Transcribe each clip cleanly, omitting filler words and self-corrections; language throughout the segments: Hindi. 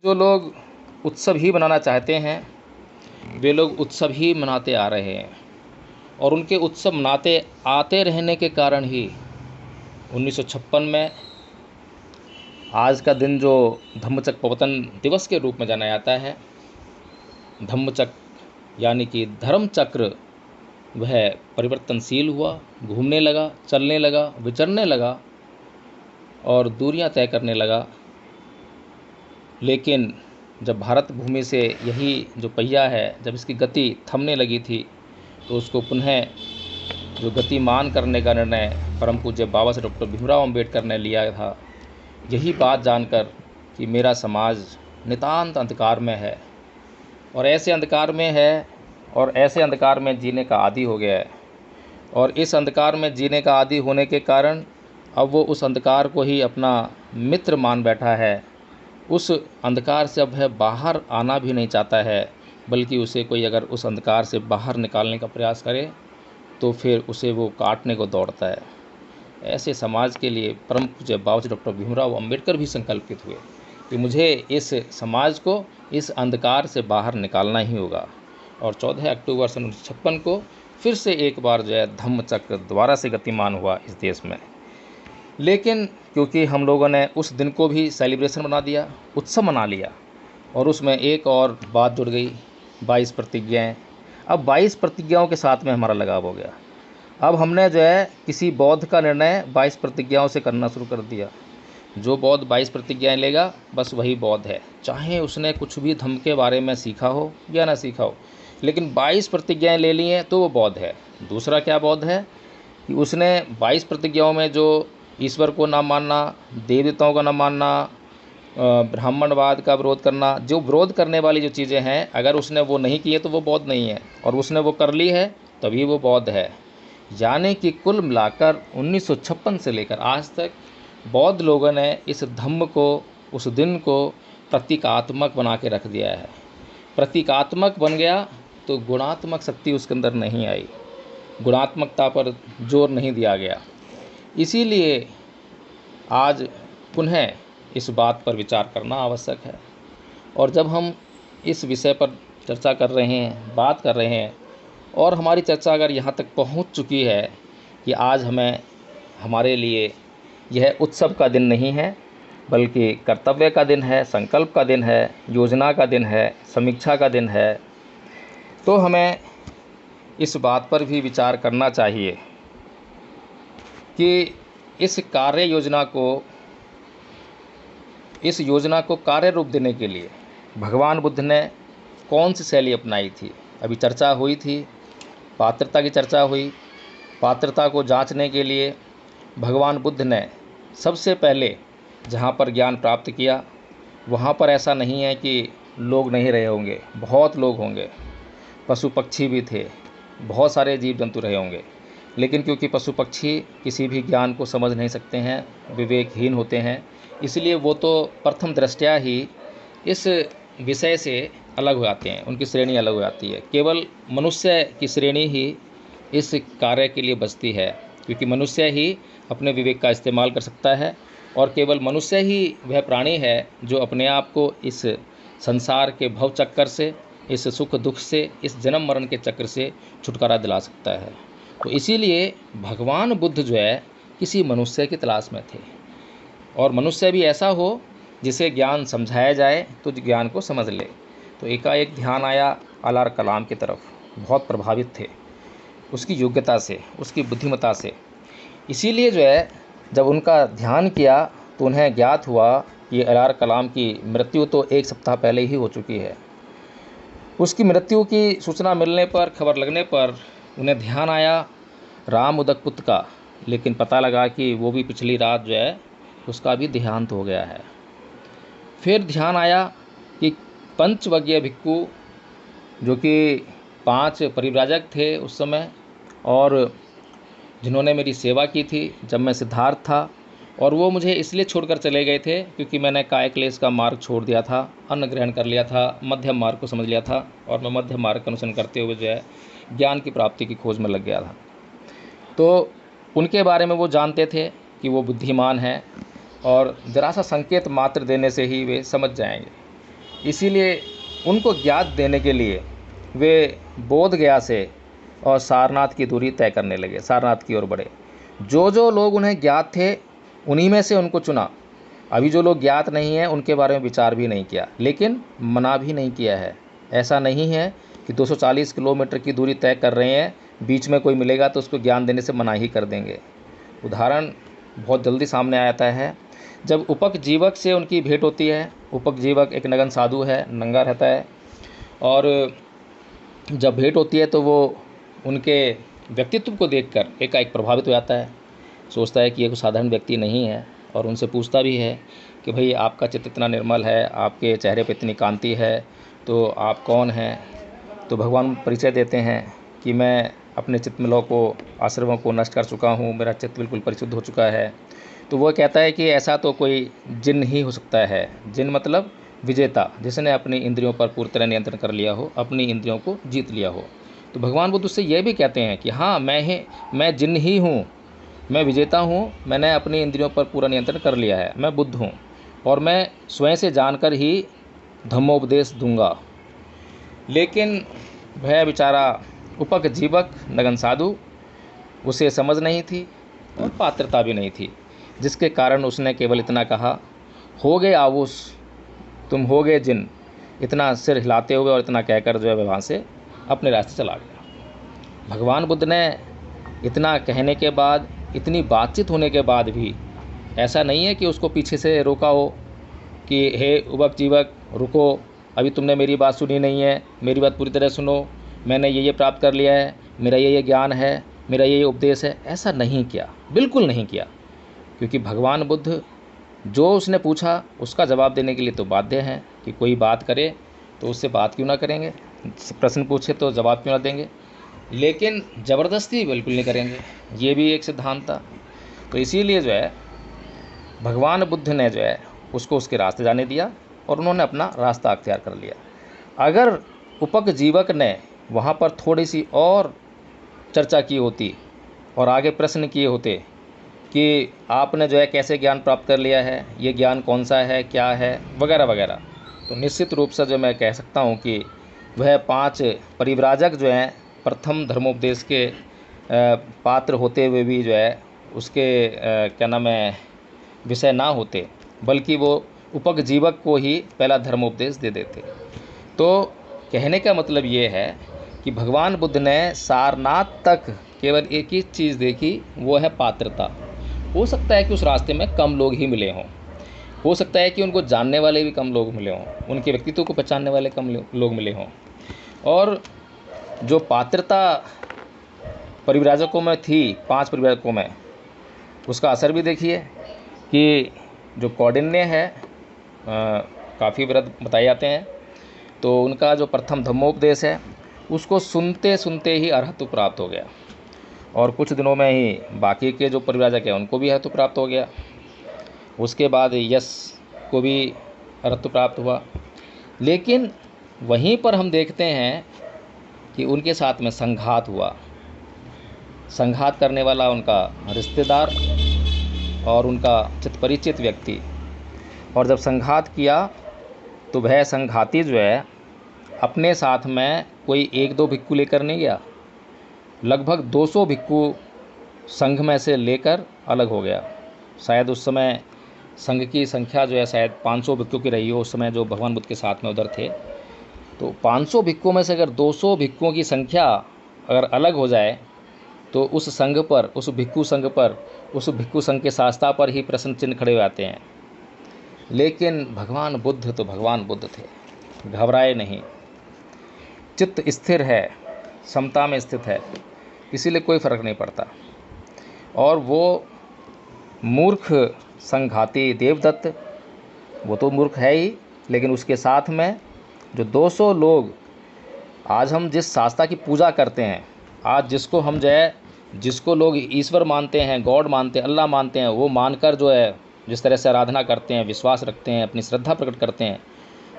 जो लोग उत्सव ही मनाना चाहते हैं, वे लोग उत्सव ही मनाते आ रहे हैं और उनके उत्सव मनाते आते रहने के कारण ही 1956 में आज का दिन जो धम्मचक्र प्रवर्तन दिवस के रूप में जाना जाता है, धम्मचक्र यानी कि धर्म चक्र वह परिवर्तनशील हुआ, घूमने लगा, चलने लगा, विचरने लगा और दूरियां तय करने लगा। लेकिन जब भारत भूमि से यही जो पहिया है, जब इसकी गति थमने लगी थी, तो उसको पुनः जो गतिमान करने का निर्णय परम पूज्य बाबा साहब डॉक्टर भीमराव अम्बेडकर ने लिया था। यही बात जानकर कि मेरा समाज नितांत अंधकार में है और ऐसे अंधकार में है और ऐसे अंधकार में जीने का आदी हो गया है, और इस अंधकार में जीने का आदी होने के कारण अब वो उस अंधकार को ही अपना मित्र मान बैठा है। उस अंधकार से अब वह बाहर आना भी नहीं चाहता है, बल्कि उसे कोई अगर उस अंधकार से बाहर निकालने का प्रयास करे तो फिर उसे वो काटने को दौड़ता है। ऐसे समाज के लिए परम पूज्य बाबा साहब डॉक्टर भीमराव अम्बेडकर भी संकल्पित हुए कि मुझे इस समाज को इस अंधकार से बाहर निकालना ही होगा। और 14 अक्टूबर सन 1956 को फिर से एक बार जो है धम्मचक्र दोबारा से गतिमान हुआ इस देश में। लेकिन क्योंकि हम लोगों ने उस दिन को भी सेलिब्रेशन बना दिया, उत्सव मना लिया, और उसमें एक और बात जुड़ गई, 22 प्रतिज्ञाएँ। अब 22 प्रतिज्ञाओं के साथ में हमारा लगाव हो गया। अब हमने जो है किसी बौद्ध का निर्णय 22 प्रतिज्ञाओं से करना शुरू कर दिया। जो बौद्ध 22 प्रतिज्ञाएँ लेगा बस वही बौद्ध है, चाहे उसने कुछ भी धम्म के बारे में सीखा हो या ना सीखा हो, लेकिन 22 प्रतिज्ञाएँ ले ली हैं तो वो बौद्ध है। दूसरा क्या बौद्ध है कि उसने 22 प्रतिज्ञाओं में जो ईश्वर को ना मानना, देवताओं का ना मानना, ब्राह्मणवाद का विरोध करना, जो विरोध करने वाली जो चीज़ें हैं, अगर उसने वो नहीं की है तो वो बौद्ध नहीं है, और उसने वो कर ली है तभी वो बौद्ध है। यानी कि कुल मिलाकर 1956 से लेकर आज तक बौद्ध लोगों ने इस धम्म को, उस दिन को प्रतीकात्मक बना के रख दिया है। प्रतीकात्मक बन गया तो गुणात्मक शक्ति उसके अंदर नहीं आई, गुणात्मकता पर जोर नहीं दिया गया। इसीलिए आज पुनः इस बात पर विचार करना आवश्यक है। और जब हम इस विषय पर चर्चा कर रहे हैं, बात कर रहे हैं, और हमारी चर्चा अगर यहाँ तक पहुँच चुकी है कि आज हमारे लिए यह उत्सव का दिन नहीं है, बल्कि कर्तव्य का दिन है, संकल्प का दिन है, योजना का दिन है, समीक्षा का दिन है, तो हमें इस बात पर भी विचार करना चाहिए कि इस योजना को कार्य रूप देने के लिए भगवान बुद्ध ने कौन सी शैली अपनाई थी। अभी चर्चा हुई थी, पात्रता की चर्चा हुई। पात्रता को जांचने के लिए भगवान बुद्ध ने सबसे पहले जहाँ पर ज्ञान प्राप्त किया, वहाँ पर ऐसा नहीं है कि लोग नहीं रहे होंगे, बहुत लोग होंगे, पशु पक्षी भी थे, बहुत सारे जीव जंतु रहे होंगे। लेकिन क्योंकि पशु पक्षी किसी भी ज्ञान को समझ नहीं सकते हैं, विवेकहीन होते हैं, इसलिए वो तो प्रथम दृष्टया ही इस विषय से अलग हो जाते हैं, उनकी श्रेणी अलग हो जाती है। केवल मनुष्य की श्रेणी ही इस कार्य के लिए बचती है, क्योंकि मनुष्य ही अपने विवेक का इस्तेमाल कर सकता है, और केवल मनुष्य ही वह प्राणी है जो अपने आप को इस संसार के भव चक्कर से, इस सुख दुख से, इस जन्म मरण के चक्र से छुटकारा दिला सकता है। तो इसीलिए भगवान बुद्ध जो है किसी मनुष्य की तलाश में थे, और मनुष्य भी ऐसा हो जिसे ज्ञान समझाया जाए तो ज्ञान को समझ ले। तो एकाएक ध्यान आया अलार कलाम की तरफ, बहुत प्रभावित थे उसकी योग्यता से, उसकी बुद्धिमत्ता से। इसीलिए जो है जब उनका ध्यान किया तो उन्हें ज्ञात हुआ कि अलार कलाम की मृत्यु तो 1 सप्ताह पहले ही हो चुकी है। उसकी मृत्यु की सूचना मिलने पर, खबर लगने पर उन्हें ध्यान आया राम उदकपुत का, लेकिन पता लगा कि वो भी पिछली रात जो है उसका भी देहांत हो गया है। फिर ध्यान आया कि पंचवज्ञ भिक्खु, जो कि 5 परिव्राजक थे उस समय, और जिन्होंने मेरी सेवा की थी जब मैं सिद्धार्थ था, और वो मुझे इसलिए छोड़कर चले गए थे क्योंकि मैंने काय क्लेश का मार्ग छोड़ दिया था, अन्न ग्रहण कर लिया था, मध्यम मार्ग को समझ लिया था, और मैं मध्यम मार्ग का अनुसरण करते हुए जो है ज्ञान की प्राप्ति की खोज में लग गया था। तो उनके बारे में वो जानते थे कि वो बुद्धिमान हैं, और ज़रा सा संकेत मात्र देने से ही वे समझ जाएंगे। इसीलिए उनको ज्ञात देने के लिए वे बोध गया से और सारनाथ की दूरी तय करने लगे, सारनाथ की ओर बढ़े। जो जो लोग उन्हें ज्ञात थे उन्हीं में से उनको चुना। अभी जो लोग ज्ञात नहीं हैं उनके बारे में विचार भी नहीं किया, लेकिन मना भी नहीं किया है। ऐसा नहीं है कि 240 किलोमीटर की दूरी तय कर रहे हैं, बीच में कोई मिलेगा तो उसको ज्ञान देने से मना ही कर देंगे। उदाहरण बहुत जल्दी सामने आता है। जब उपक जीवक से उनकी भेंट होती है, उपक जीवक एक नगन साधु है, नंगा रहता है, और जब भेंट होती है तो वो उनके व्यक्तित्व को देखकर एकाएक प्रभावित हो जाता है। सोचता है कि ये कोई साधारण व्यक्ति नहीं है, और उनसे पूछता भी है कि भाई आपका चित्त इतना निर्मल है, आपके चेहरे पर इतनी कांति है, तो आप कौन हैं? तो भगवान परिचय देते हैं कि मैं अपने चित्तमलों को, आश्रमों को नष्ट कर चुका हूँ, मेरा चित्त बिल्कुल परिशुद्ध हो चुका है। तो वो कहता है कि ऐसा तो कोई जिन ही हो सकता है। जिन मतलब विजेता, जिसने अपनी इंद्रियों पर पूरी तरह नियंत्रण कर लिया हो, अपनी इंद्रियों को जीत लिया हो। तो भगवान बुद्ध उससे ये भी कहते हैं कि हाँ, मैं जिन ही हूँ, मैं विजेता हूँ, मैंने अपनी इंद्रियों पर पूरा नियंत्रण कर लिया है, मैं बुद्ध हूँ, और मैं स्वयं से जानकर ही धम्मोपदेश दूंगा। लेकिन वह बेचारा उपक जीवक नगन साधु, उसे समझ नहीं थी और पात्रता भी नहीं थी, जिसके कारण उसने केवल इतना कहा, हो गए आउस, तुम हो गए जिन। इतना सिर हिलाते हुए और इतना कहकर जो है वह वहाँ से अपने रास्ते चला गया। भगवान बुद्ध ने इतना कहने के बाद, इतनी बातचीत होने के बाद भी ऐसा नहीं है कि उसको पीछे से रोका हो कि हे उपक जीवक रुको, अभी तुमने मेरी बात सुनी नहीं है, मेरी बात पूरी तरह सुनो, मैंने ये प्राप्त कर लिया है, मेरा ये ज्ञान है, मेरा ये उपदेश है। ऐसा नहीं किया, बिल्कुल नहीं किया, क्योंकि भगवान बुद्ध जो उसने पूछा उसका जवाब देने के लिए तो बाध्य हैं कि कोई बात करे तो उससे बात क्यों ना करेंगे, प्रश्न पूछे तो जवाब क्यों ना देंगे, लेकिन ज़बरदस्ती बिल्कुल नहीं करेंगे। ये भी एक सिद्धांत था। तो इसीलिए जो है भगवान बुद्ध ने जो है उसको उसके रास्ते जाने दिया और उन्होंने अपना रास्ता अख्तियार कर लिया। अगर उपक जीवक ने वहाँ पर थोड़ी सी और चर्चा की होती और आगे प्रश्न किए होते कि आपने जो है कैसे ज्ञान प्राप्त कर लिया है, ये ज्ञान कौन सा है, क्या है, वगैरह वगैरह, तो निश्चित रूप से जो मैं कह सकता हूँ कि वह 5 परिव्राजक जो हैं प्रथम धर्मोपदेश के पात्र होते हुए भी जो है उसके क्या नाम है विषय ना होते, बल्कि वो उपक जीवक को ही पहला धर्मोपदेश दे देते। तो कहने का मतलब ये है कि भगवान बुद्ध ने सारनाथ तक केवल एक ही चीज़ देखी, वो है पात्रता। हो सकता है कि उस रास्ते में कम लोग ही मिले हों, हो सकता है कि उनको जानने वाले भी कम लोग मिले हों, उनके व्यक्तित्व को पहचानने वाले कम लोग मिले हों, और जो पात्रता परिव्राजकों में थी, 5 परिव्राजकों में, उसका असर भी देखिए कि जो कौंडिन्य है, काफ़ी व्रत बताए जाते हैं, तो उनका जो प्रथम धम्मोपदेश है उसको सुनते सुनते ही अरहत्व प्राप्त हो गया, और कुछ दिनों में ही बाकी के जो परिव्राजक हैं उनको भी अरहत्व प्राप्त हो गया। उसके बाद यश को भी अरहत्व प्राप्त हुआ। लेकिन वहीं पर हम देखते हैं कि उनके साथ में संघात हुआ। संघात करने वाला उनका रिश्तेदार और उनका चित परिचित व्यक्ति, और जब संघात किया तो वह संघाती जो है अपने साथ में कोई 1-2 भिक्खु लेकर नहीं गया, लगभग 200 भिक्खु संघ में से लेकर अलग हो गया। शायद उस समय संघ की संख्या जो है शायद 500 भिक्खु की रही हो उस समय, जो भगवान बुद्ध के साथ में उधर थे। तो 500 भिक्खुओं में से अगर 200 भिक्खुओं की संख्या अगर अलग हो जाए तो उस संघ पर, उस भिक्खु संघ पर, उस भिक्खु संघ के शास्त्रा पर ही प्रश्न चिन्ह खड़े हो जाते हैं। लेकिन भगवान बुद्ध तो भगवान बुद्ध थे, घबराए नहीं, चित्त स्थिर है, समता में स्थित है, इसीलिए कोई फ़र्क नहीं पड़ता। और वो मूर्ख संघाती देवदत्त, वो तो मूर्ख है ही, लेकिन उसके साथ में जो 200 लोग, आज हम जिस शास्त्रा की पूजा करते हैं, आज जिसको हम जो है, जिसको लोग ईश्वर मानते हैं, गॉड मानते हैं, अल्लाह मानते हैं, वो मानकर जो है जिस तरह से आराधना करते हैं, विश्वास रखते हैं, अपनी श्रद्धा प्रकट करते हैं,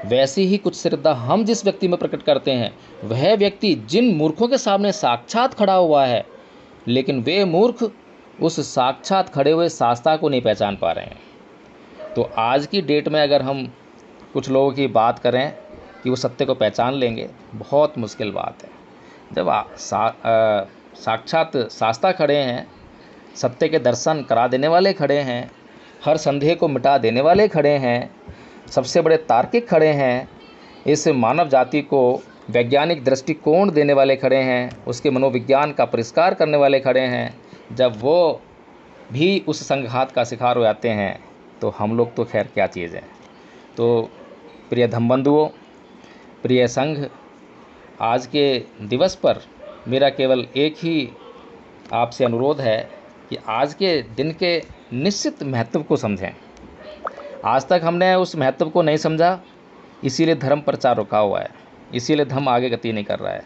वैसी ही कुछ श्रद्धा हम जिस व्यक्ति में प्रकट करते हैं, वह व्यक्ति जिन मूर्खों के सामने साक्षात खड़ा हुआ है, लेकिन वे मूर्ख उस साक्षात खड़े हुए शास्त्रा को नहीं पहचान पा रहे हैं। तो आज की डेट में अगर हम कुछ लोगों की बात करें कि वो सत्य को पहचान लेंगे, बहुत मुश्किल बात है। जब साक्षात शास्ता खड़े हैं, सत्य के दर्शन करा देने वाले खड़े हैं, हर संदेह को मिटा देने वाले खड़े हैं, सबसे बड़े तार्किक खड़े हैं, इस मानव जाति को वैज्ञानिक दृष्टिकोण देने वाले खड़े हैं, उसके मनोविज्ञान का परिष्कार करने वाले खड़े हैं, जब वो भी उस संघात का शिकार हो जाते हैं तो हम लोग तो खैर क्या चीज़ है। तो प्रिय धम्मबंधुओं, प्रिय संघ, आज के दिवस पर मेरा केवल एक ही आपसे अनुरोध है कि आज के दिन के निश्चित महत्व को समझें। आज तक हमने उस महत्व को नहीं समझा, इसीलिए धर्म प्रचार रुका हुआ है, इसीलिए धर्म आगे गति नहीं कर रहा है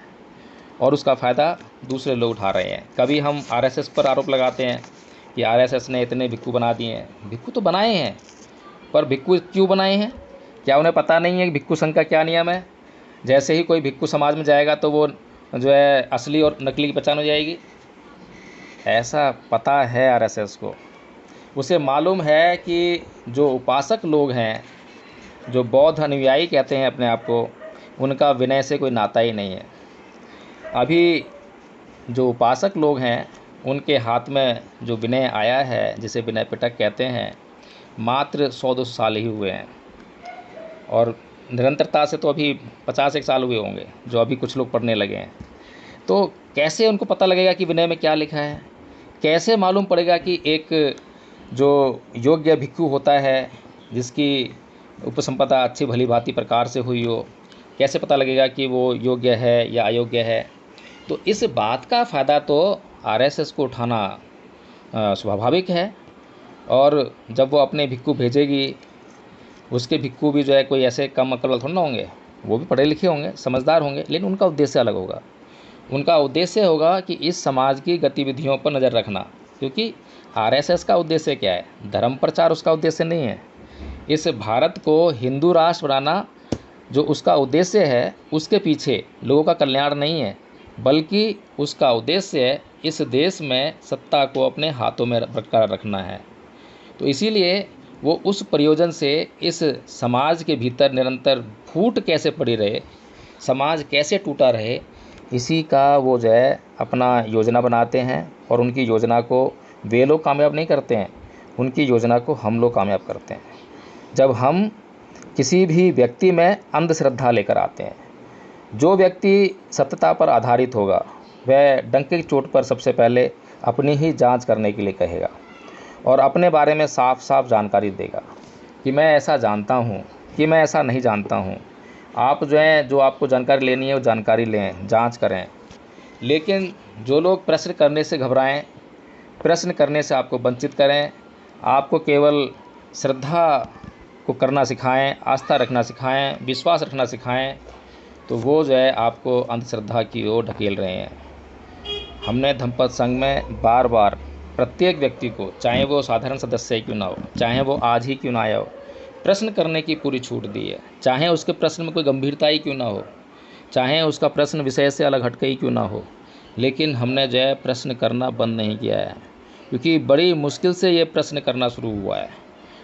और उसका फ़ायदा दूसरे लोग उठा रहे हैं। कभी हम आरएसएस पर आरोप लगाते हैं कि आरएसएस ने इतने भिक्खु बना दिए हैं। भिक्खु तो बनाए हैं, पर भिक्खु क्यों बनाए हैं? क्या उन्हें पता नहीं है कि भिक्खु संघ का क्या नियम है? जैसे ही कोई भिक्खु समाज में जाएगा तो वो जो है असली और नकली की पहचान हो जाएगी। ऐसा पता है आरएसएस को, उसे मालूम है कि जो उपासक लोग हैं, जो बौद्ध अनुयायी कहते हैं अपने आप को, उनका विनय से कोई नाता ही नहीं है। अभी जो उपासक लोग हैं उनके हाथ में जो विनय आया है, जिसे विनय पिटक कहते हैं, मात्र 100-200 साल ही हुए हैं और निरंतरता से तो अभी 50-1 साल हुए होंगे जो अभी कुछ लोग पढ़ने लगे हैं। तो कैसे उनको पता लगेगा कि विनय में क्या लिखा है? कैसे मालूम पड़ेगा कि एक जो योग्य भिक्खु होता है, जिसकी उपसंपदा अच्छी भली भांति प्रकार से हुई हो, कैसे पता लगेगा कि वो योग्य है या अयोग्य है? तो इस बात का फ़ायदा तो आरएसएस को उठाना स्वाभाविक है। और जब वो अपने भिक्खु भेजेगी, उसके भिक्खु भी जो है कोई ऐसे कम अक्ल वाले थोड़ा ना होंगे, वो भी पढ़े लिखे होंगे, समझदार होंगे, लेकिन उनका उद्देश्य अलग होगा। उनका उद्देश्य होगा कि इस समाज की गतिविधियों पर नज़र रखना, क्योंकि आरएसएस का उद्देश्य क्या है? धर्म प्रचार उसका उद्देश्य नहीं है। इस भारत को हिंदू राष्ट्र बनाना जो उसका उद्देश्य है, उसके पीछे लोगों का कल्याण नहीं है, बल्कि उसका उद्देश्य इस देश में सत्ता को अपने हाथों में बरकरार रखना है। तो इसीलिए वो उस प्रयोजन से इस समाज के भीतर निरंतर फूट कैसे पड़ी रहे, समाज कैसे टूटा रहे, इसी का वो जो है अपना योजना बनाते हैं। और उनकी योजना को वे लोग कामयाब नहीं करते हैं, उनकी योजना को हम लोग कामयाब करते हैं। जब हम किसी भी व्यक्ति में अंधश्रद्धा लेकर आते हैं, जो व्यक्ति सत्यता पर आधारित होगा वह डंके की चोट पर सबसे पहले अपनी ही जांच करने के लिए कहेगा और अपने बारे में साफ साफ जानकारी देगा कि मैं ऐसा जानता हूँ, कि मैं ऐसा नहीं जानता हूँ। आप जो आपको जानकारी लेनी है वो जानकारी लें, जांच करें। लेकिन जो लोग प्रश्न करने से घबराएं, प्रश्न करने से आपको वंचित करें, आपको केवल श्रद्धा को करना सिखाएं, आस्था रखना सिखाएं, विश्वास रखना सिखाएं, तो वो जो है आपको अंधश्रद्धा की ओर ढकेल रहे हैं। हमने धम्मपद संघ में बार बार प्रत्येक व्यक्ति को, चाहे वो साधारण सदस्य क्यों ना हो, चाहे वो आज ही क्यों ना आया हो, प्रश्न करने की पूरी छूट दी है। चाहे उसके प्रश्न में कोई गंभीरता ही क्यों ना हो, चाहे उसका प्रश्न विषय से अलग हटके ही क्यों ना हो, लेकिन हमने जो है प्रश्न करना बंद नहीं किया है, क्योंकि बड़ी मुश्किल से ये प्रश्न करना शुरू हुआ है।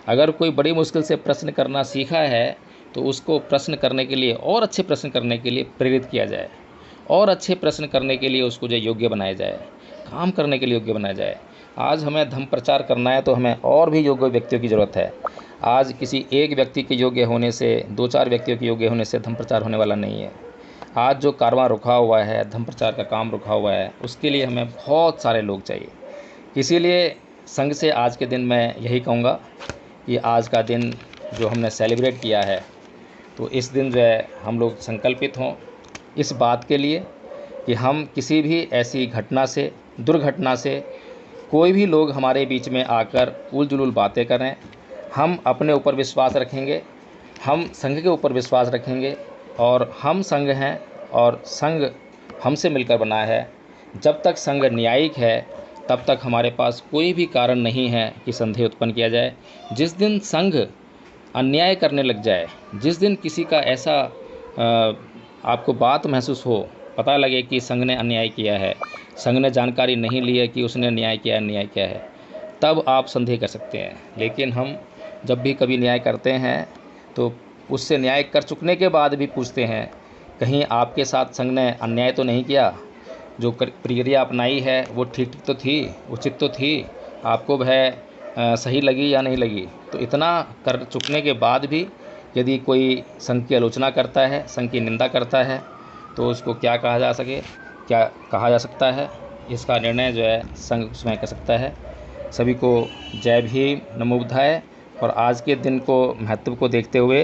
अगर कोई बड़ी मुश्किल से प्रश्न करना सीखा है तो उसको प्रश्न करने के लिए, और अच्छे प्रश्न करने के लिए प्रेरित किया जाए, और अच्छे प्रश्न करने के लिए उसको जो योग्य बनाया जाए, काम करने के लिए योग्य बनाया जाए। आज हमें धर्म प्रचार करना है तो हमें और भी योग्य व्यक्तियों की ज़रूरत है। आज किसी एक व्यक्ति के योग्य होने से, 2-4 व्यक्तियों के योग्य होने से धर्म प्रचार होने वाला नहीं है। आज जो कारवां रुका हुआ है, धर्म प्रचार का काम रुका हुआ है, उसके लिए हमें बहुत सारे लोग चाहिए। इसीलिए संघ से आज के दिन मैं यही कहूँगा कि आज का दिन जो हमने सेलिब्रेट किया है, तो इस दिन जो है हम लोग संकल्पित हों इस बात के लिए कि हम किसी भी ऐसी घटना से, दुर्घटना से, कोई भी लोग हमारे बीच में आकर उल-जुलूल बातें करें, हम अपने ऊपर विश्वास रखेंगे, हम संघ के ऊपर विश्वास रखेंगे, और हम संघ हैं और संघ हमसे मिलकर बना है। जब तक संघ न्यायिक है तब तक हमारे पास कोई भी कारण नहीं है कि संदेह उत्पन्न किया जाए। जिस दिन संघ अन्याय करने लग जाए, जिस दिन किसी का ऐसा आपको बात महसूस हो, पता लगे कि संघ ने अन्याय किया है, संघ ने जानकारी नहीं ली है कि उसने अन्याय किया है, अन्याय किया है, तब आप संदेह कर सकते हैं। लेकिन हम जब भी कभी न्याय करते हैं तो उससे न्याय कर चुकने के बाद भी पूछते हैं, कहीं आपके साथ संघ ने अन्याय तो नहीं किया? जो प्रक्रिया अपनाई है वो ठीक तो थी, उचित तो थी, आपको वह सही लगी या नहीं लगी? तो इतना कर चुकने के बाद भी यदि कोई संघ की आलोचना करता है, संघ की निंदा करता है, तो उसको क्या कहा जा सकता है, इसका निर्णय जो है संघ स्वयं कर सकता है। सभी को जय भीम, नमो बुद्धाय। और आज के दिन को महत्व को देखते हुए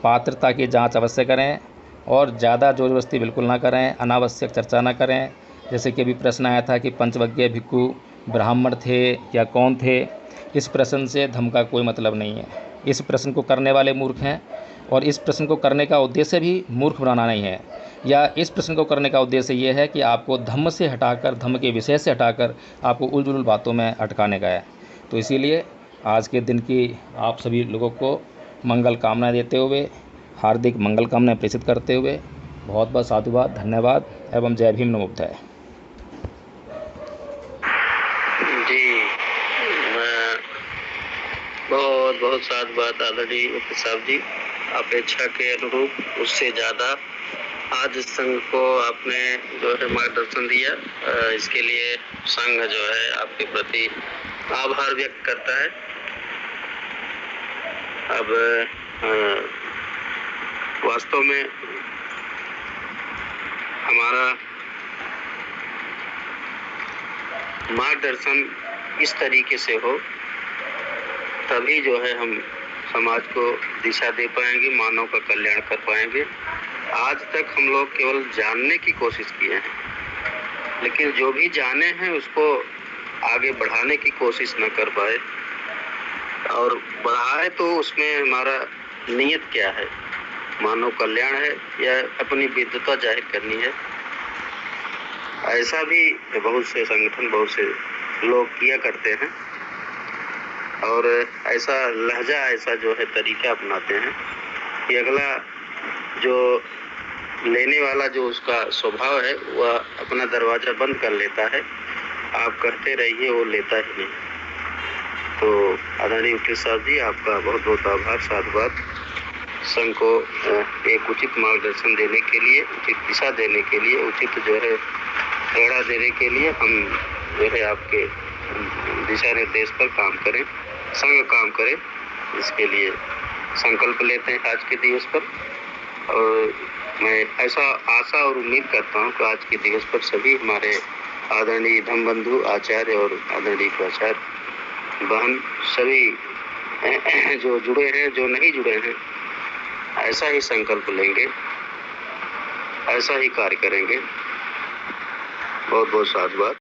पात्रता की जांच अवश्य करें और ज़्यादा जोर जबरदस्ती बिल्कुल ना करें, अनावश्यक चर्चा ना करें। जैसे कि अभी प्रश्न आया था कि पंचवज्ञ भिक्षु ब्राह्मण थे या कौन थे, इस प्रश्न से धर्म का कोई मतलब नहीं है। इस प्रश्न को करने वाले मूर्ख हैं और इस प्रश्न को करने का उद्देश्य भी मूर्ख बनाना नहीं है, या इस प्रश्न को करने का उद्देश्य ये है कि आपको धम्म से हटाकर, धम्म के विषय से हटाकर आपको उलझुल बातों में अटकाने का है। तो इसीलिए आज के दिन की आप सभी लोगों को मंगल कामना देते हुए, हार्दिक मंगल कामनाएं प्रेषित करते हुए बहुत बहुत साधुवाद, धन्यवाद एवं जय भीम, नमो बुद्धाय। जी, बहुत बहुत साधुवाद आदरणीय वकील साहब जी। अपेक्षा के अनुरूप उससे ज़्यादा आज संघ को आपने जो है मार्गदर्शन दिया, इसके लिए संघ जो है आपके प्रति आभार व्यक्त करता है। अब वास्तव में हमारा मार्गदर्शन इस तरीके से हो तभी जो है हम समाज को दिशा दे पाएंगे, मानव का कल्याण कर पाएंगे। आज तक हम लोग केवल जानने की कोशिश किए हैं, लेकिन जो भी जाने हैं उसको आगे बढ़ाने की कोशिश न कर पाए, और बढ़ाए तो उसमें हमारा नियत क्या है, मानव कल्याण है या अपनी विद्वता जाहिर करनी है। ऐसा भी बहुत से संगठन, बहुत से लोग किया करते हैं और ऐसा लहजा, ऐसा जो है तरीका अपनाते हैं कि अगला जो लेने वाला जो उसका स्वभाव है वह अपना दरवाजा बंद कर लेता है, आप कहते रहिए, वो लेता ही नहीं। तो आदरणीय वकील साहब जी, आपका बहुत बहुत आभार, साधुवाद। संघ को एक उचित मार्गदर्शन देने के लिए, उचित दिशा देने के लिए, उचित जो है प्रेरणा देने के लिए हम जो है आपके दिशा निर्देश पर काम करें, संघ काम करे, इसके लिए संकल्प लेते हैं आज के दिवस पर। और मैं ऐसा आशा और उम्मीद करता हूं कि आज के दिवस पर सभी हमारे आदरणीय धम्म बंधु आचार्य और आदरणीय प्राचार्य बहन सभी जो जुड़े हैं, जो नहीं जुड़े हैं, ऐसा ही संकल्प लेंगे, ऐसा ही कार्य करेंगे। बहुत बहुत साधुवाद।